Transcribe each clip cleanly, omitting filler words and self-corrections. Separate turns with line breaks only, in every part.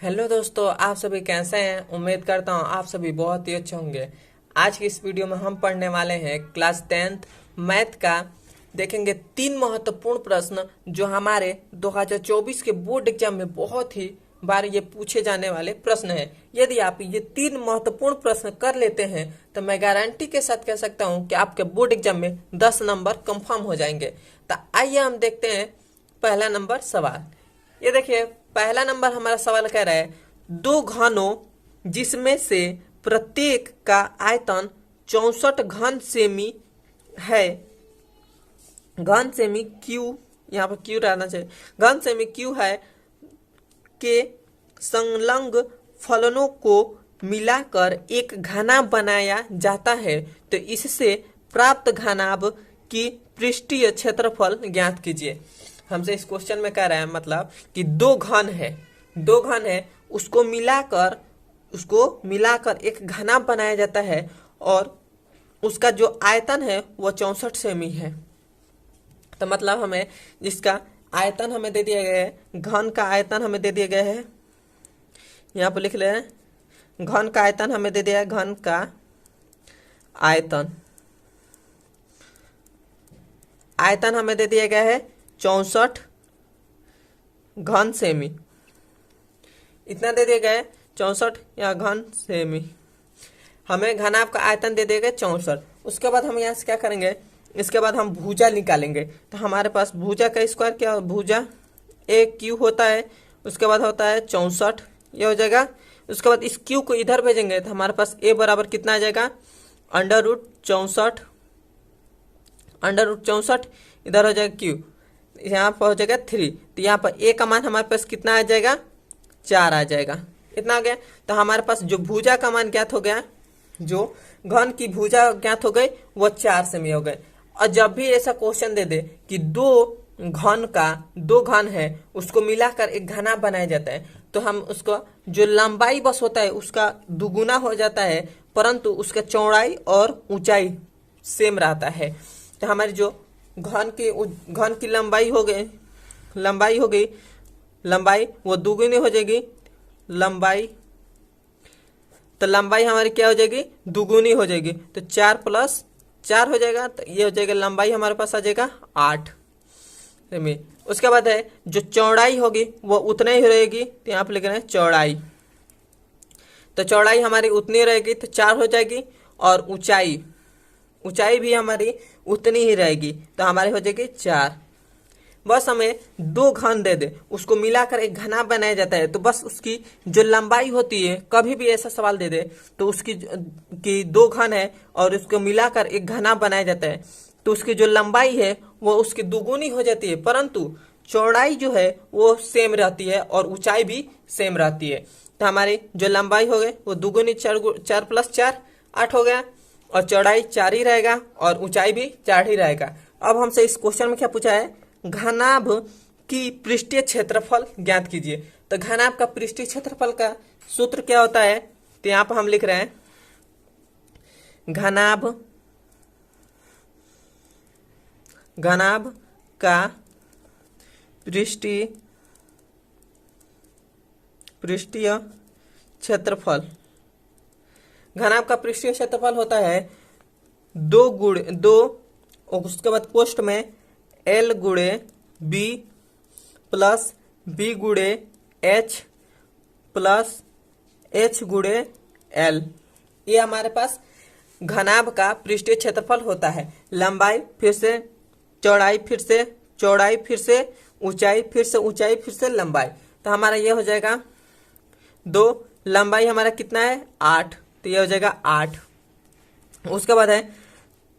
Hello दोस्तों, आप सभी कैसे हैं। उम्मीद करता हूँ आप सभी बहुत ही अच्छे होंगे। आज की इस वीडियो में हम पढ़ने वाले हैं क्लास 10th मैथ का। देखेंगे 3 महत्वपूर्ण प्रश्न जो हमारे 2024 के बोर्ड एग्जाम में बहुत ही बार ये पूछे जाने वाले प्रश्न हैं। यदि आप ये 3 महत्वपूर्ण प्रश्न कर लेते हैं तो मैं गारंटी के साथ कह सकता हूँ कि आपके बोर्ड एग्जाम में 10 नंबर कंफर्म हो जाएंगे। तो आइए हम देखते हैं पहला नंबर सवाल। ये देखिए, पहला नंबर हमारा सवाल कह रहा है दो घनों जिसमें से प्रत्येक का आयतन 64 घन सेमी है। घन सेमी क्यू, यहाँ पर क्यू रहना चाहिए, घन सेमी क्यू है के संलग्न फलनों को मिलाकर एक घनाभ बनाया जाता है। तो इससे प्राप्त घनाभ की पृष्ठीय क्षेत्रफल ज्ञात कीजिए। हमसे इस क्वेश्चन में कह रहा है मतलब कि दो घन है उसको मिलाकर एक घनाभ बनाया जाता है और उसका जो आयतन है वो 64 सेमी है। तो मतलब हमें जिसका आयतन हमें दे दिया गया है, घन का आयतन हमें दे दिया गया है, यहाँ पर लिख ले हैं घन का आयतन हमें दे दिया है, घन का आयतन हमें दे दिया गया है 64 घन सेमी। इतना दे दिया गया है 64 या घन सेमी। हमें घनाभ का आयतन दे दिया गया 64। उसके बाद हम यहाँ से क्या करेंगे, इसके बाद हम भुजा निकालेंगे। तो हमारे पास भुजा का स्क्वायर क्या, भुजा ए क्यू होता है, उसके बाद होता है 64, ये हो जाएगा। उसके बाद इस क्यू को इधर भेजेंगे तो हमारे पास ए बराबर कितना आ जाएगा, √64, √64 इधर हो जाएगा क्यू, यहाँ पर हो जाएगा 3। तो यहाँ पर ए का मान हमारे पास कितना आ जाएगा, 4 आ जाएगा। इतना आ गया। तो हमारे पास जो भुजा का मान ज्ञात हो गया, जो घन की भुजा ज्ञात हो गई वो 4 सेमी हो गए। और जब भी ऐसा क्वेश्चन दे दे कि दो घन है उसको मिलाकर एक घना बनाया जाता है, तो हम उसको जो लंबाई बस होता है उसका दुगुना हो जाता है, परंतु उसका चौड़ाई और ऊंचाई सेम रहता है। तो हमारी जो घन की लंबाई हो गई, लंबाई वो दुगुनी हो जाएगी, तो लंबाई हमारी क्या हो जाएगी, दुगुनी हो जाएगी। तो 4 + 4 हो जाएगा। तो ये हो जाएगा लंबाई हमारे पास आ जाएगा 8 सेमी। उसके बाद है जो चौड़ाई होगी वो उतनी ही रहेगी। तो यहाँ पे लिख रहे हैं चौड़ाई, तो चौड़ाई हमारी उतनी रहेगी तो 4 हो जाएगी। और ऊंचाई भी हमारी उतनी ही रहेगी, तो हमारी हो जाएगी 4। बस हमें दो घन दे दे, उसको मिलाकर एक घना बनाया जाता है। तो बस उसकी जो लंबाई होती है, कभी भी ऐसा सवाल दे दे तो उसकी कि दो घन है और उसको मिलाकर एक घना बनाया जाता है, तो उसकी जो लंबाई है वो उसकी दुगुनी हो जाती है, परंतु चौड़ाई जो है वो सेम रहती है और ऊंचाई भी सेम रहती है। तो हमारी जो लंबाई हो गई वो दुगुनी, 4 + 4 8 हो गया, और चौड़ाई 4 ही रहेगा और ऊंचाई भी 4 ही रहेगा। अब हमसे इस क्वेश्चन में क्या पूछा है, घनाभ की पृष्ठीय क्षेत्रफल ज्ञात कीजिए। तो घनाभ का पृष्ठीय क्षेत्रफल का सूत्र क्या होता है, तो यहाँ पर हम लिख रहे हैं घनाभ का पृष्ठीय क्षेत्रफल, घनाभ का पृष्ठीय क्षेत्रफल होता है 2 उसके बाद पोस्ट में L × B + B × H + H × L। ये हमारे पास घनाभ का पृष्ठीय क्षेत्रफल होता है। लंबाई फिर से चौड़ाई, फिर से चौड़ाई, फिर से ऊंचाई, फिर से ऊंचाई, फिर से लंबाई। तो हमारा ये हो जाएगा 2, लंबाई हमारा कितना है 8, तो ये हो जाएगा 8। उसके बाद है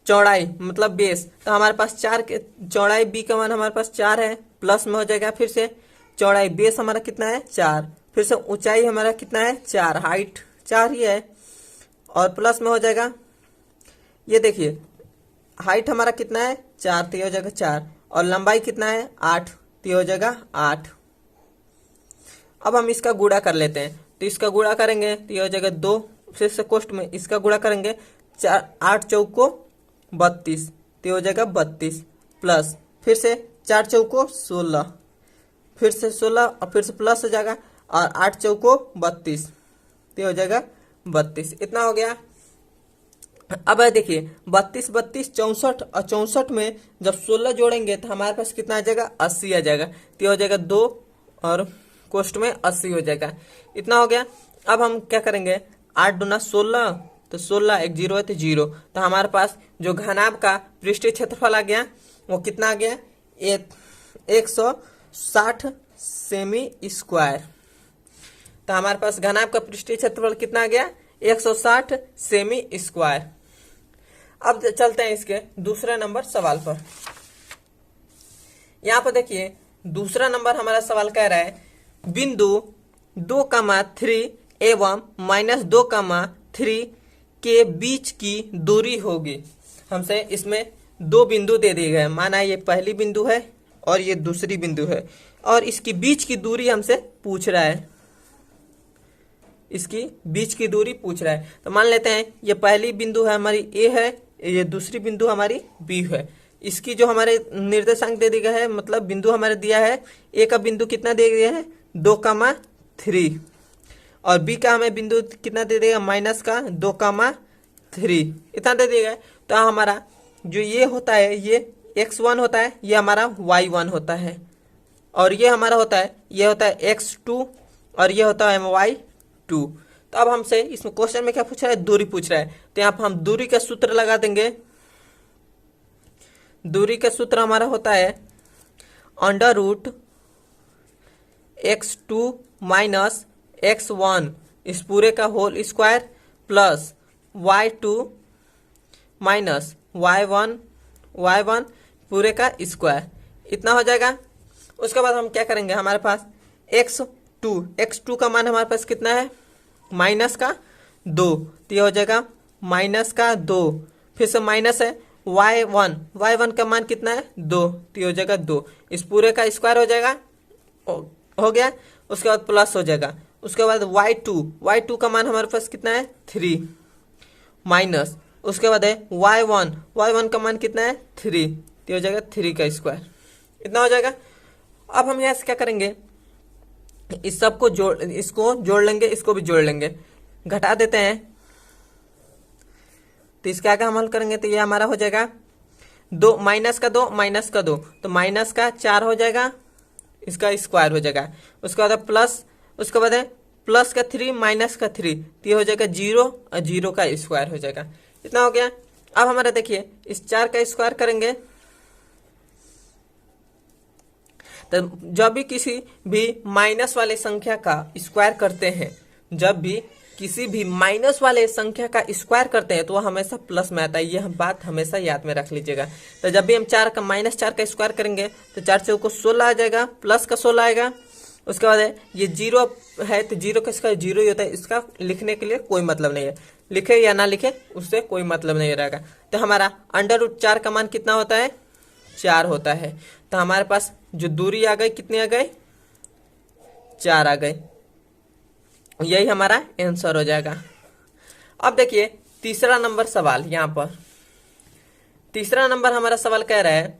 चौड़ाई मतलब बेस, तो हमारे पास 4 के चौड़ाई बी का मान हमारे पास 4 है, प्लस में हो जाएगा फिर से चौड़ाई, बेस हमारा कितना है 4, फिर से ऊंचाई हमारा कितना है 4, हाइट 4 ही है, और प्लस में हो जाएगा, ये देखिए हाइट हमारा कितना है 4, तो ये हो जाएगा 4, और लंबाई कितना है 8, तो ये हो जाएगा 8। अब हम इसका गुणा कर लेते हैं। तो इसका गुणा करेंगे तो ये हो जाएगा 2, फिर से कोष्ठ में इसका गुणा करेंगे 8 चौको 32, तो ये हो जाएगा 32, प्लस फिर से 4 चौको 16, फिर से 16 और फिर से प्लस हो जाएगा। और 8 चौको 32, तो हो जाएगा 32। इतना हो गया। अब देखिए 32 32 64, और 64 में जब 16 जोड़ेंगे तो हमारे पास कितना आ जाएगा, 80 आ जाएगा। तो हो जाएगा 2 और कोष्ट में 80 हो जाएगा। इतना हो गया। अब हम क्या करेंगे, 8 दूना 16, तो 16 एक 0 है तो 0, तो हमारे पास जो घनाभ का पृष्ठीय क्षेत्रफल आ गया वो कितना आ गया, 160 सेमी स्क्वायर। तो हमारे पास घनाभ का पृष्ठीय क्षेत्रफल कितना आ गया, 160 सेमी स्क्वायर। अब चलते हैं इसके दूसरे नंबर सवाल पर। यहां पर देखिए दूसरा नंबर हमारा सवाल कह रहा है बिंदु 2,3 एवं -2,3 के बीच की दूरी होगी। हमसे इसमें दो बिंदु दे दिए गए, माना ये पहली बिंदु है और ये दूसरी बिंदु है, और इसकी बीच की दूरी हमसे पूछ रहा है, इसकी बीच की दूरी पूछ रहा है। तो मान लेते हैं ये पहली बिंदु है हमारी ए है, ये दूसरी बिंदु हमारी बी है। इसकी जो हमारे निर्देशांक दे दिया है, मतलब बिंदु हमारे दिया है, ए का बिंदु कितना दे दिया है, 2,3, और बी का हमें बिंदु कितना दे देगा, -2,3, इतना दे दिया है। तो हमारा जो ये होता है ये x1 होता है, ये हमारा y1 होता है, और ये हमारा होता है, ये होता है x2, और ये होता है y2। तो अब हमसे इसमें क्वेश्चन में क्या पूछ रहा है, दूरी पूछ रहा है। तो यहाँ पर हम दूरी का सूत्र लगा देंगे। दूरी का सूत्र हमारा होता है √x2 माइनस x1 इस पूरे का whole square plus y2 minus y1 पूरे का स्क्वायर, इतना हो जाएगा। उसके बाद हम क्या करेंगे, हमारे पास x2 का मान हमारे पास कितना है, -2, तो ये हो जाएगा -2, फिर से माइनस है y1 का मान कितना है, 2, तो ये हो जाएगा 2, इस पूरे का स्क्वायर हो जाएगा, हो गया। उसके बाद प्लस हो जाएगा। उसके बाद y2 का मान हमारे पास कितना है, 3, माइनस, उसके बाद है y1 का मान कितना है, 3, तो हो जाएगा 3 का स्क्वायर, इतना हो जाएगा। अब हम यहाँ से क्या करेंगे, इस सब को इसको जोड़ लेंगे, इसको भी जोड़ लेंगे, घटा देते हैं। तो इसके आगे हम हल करेंगे तो ये हमारा हो जाएगा 2 माइनस का 2 तो माइनस का 4 हो जाएगा, इसका स्क्वायर हो जाएगा। उसके बाद प्लस, उसके बाद है प्लस का 3 माइनस का 3, तो ये हो जाएगा 0 और 0 का स्क्वायर हो जाएगा, इतना हो गया। अब हमारा देखिए इस 4 का स्क्वायर करेंगे तो जब भी किसी भी माइनस वाले संख्या का स्क्वायर करते हैं, जब भी किसी भी माइनस वाले संख्या का स्क्वायर करते हैं तो वह हमेशा प्लस में आता है, यह बात हमेशा याद में रख लीजिएगा। तो जब भी हम -4 का स्क्वायर करेंगे तो 4 से 16 आ जाएगा, प्लस का 16 आएगा। उसके बाद है ये 0 है तो 0 का स्क्वायर 0 ही होता है, इसका लिखने के लिए कोई मतलब नहीं है, लिखे या ना लिखे उससे कोई मतलब नहीं रहेगा। तो हमारा √4 का मान कितना होता है, 4 होता है। तो हमारे पास जो दूरी आ गई कितनी आ गई, 4 आ गई, यही हमारा आंसर हो जाएगा। अब देखिए तीसरा नंबर सवाल, यहाँ पर तीसरा नंबर हमारा सवाल कह रहा है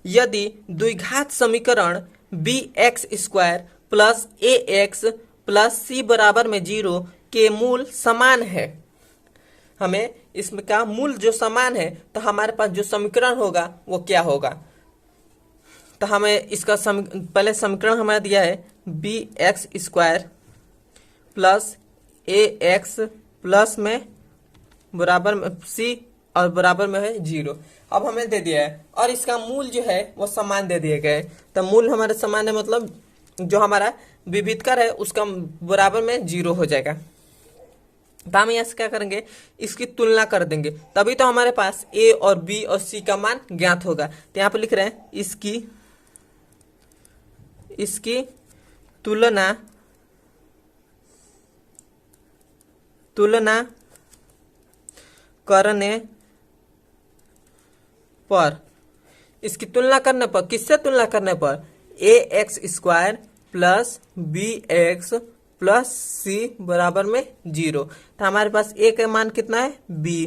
यदि द्विघात समीकरण bx² plus ax plus c बराबर में 0 के मूल समान है, हमें इसमें का मूल जो समान है तो हमारे पास जो समीकरण होगा वो क्या होगा। तो हमें इसका पहले समीकरण हमारा दिया है bx² प्लस ax प्लस में बराबर में c और बराबर में है 0। अब हमें दे दिया है और इसका मूल जो है वो समान दे दिए गए। तो मूल हमारे समान है, मतलब जो हमारा विविधकर है उसका बराबर में 0 हो जाएगा। तो हम यहाँ से क्या करेंगे, इसकी तुलना कर देंगे, तभी तो हमारे पास a और b और c का मान ज्ञात होगा। तो यहाँ पे लिख रहे हैं इसकी तुलना करने पर, इसकी तुलना करने पर, किससे तुलना करने पर, ax² plus bx plus c बराबर में 0। तो हमारे पास a का मान कितना है, b,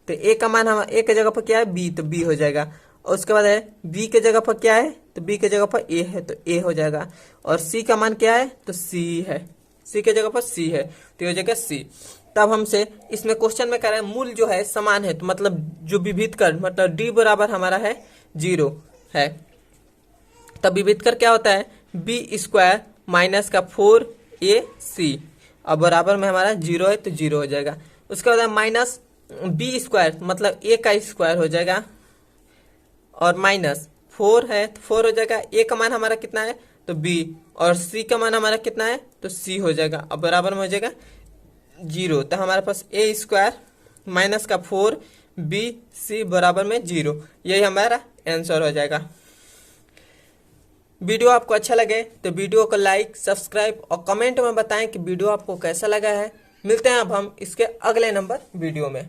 तो a का मान हम a की जगह पर क्या है, b, तो b हो जाएगा। और उसके बाद है बी के जगह पर क्या है, तो बी के जगह पर ए है तो ए हो जाएगा, और सी का मान क्या है, तो सी है, सी के जगह पर सी है तो ये हो जाएगा सी। तब हमसे इसमें क्वेश्चन में कह रहा है मूल जो है समान है, तो मतलब जो विभेद कर मतलब डी बराबर हमारा है 0 है, तब विभेद कर क्या होता है बी स्क्वायर माइनस का 4ac और बराबर में हमारा 0 है तो 0 हो जाएगा। उसके बाद माइनस बी स्क्वायर मतलब ए का स्क्वायर हो जाएगा और माइनस 4 है तो 4 हो जाएगा, ए का मान हमारा कितना है तो बी और सी का मान हमारा कितना है तो सी हो जाएगा और बराबर में हो जाएगा 0। तो हमारे पास ए स्क्वायर माइनस का 4 बी सी बराबर में 0, यही हमारा आंसर हो जाएगा। वीडियो आपको अच्छा लगे तो वीडियो को लाइक सब्सक्राइब और कमेंट में बताएं कि वीडियो आपको कैसा लगा है। मिलते हैं अब हम इसके अगले नंबर वीडियो में।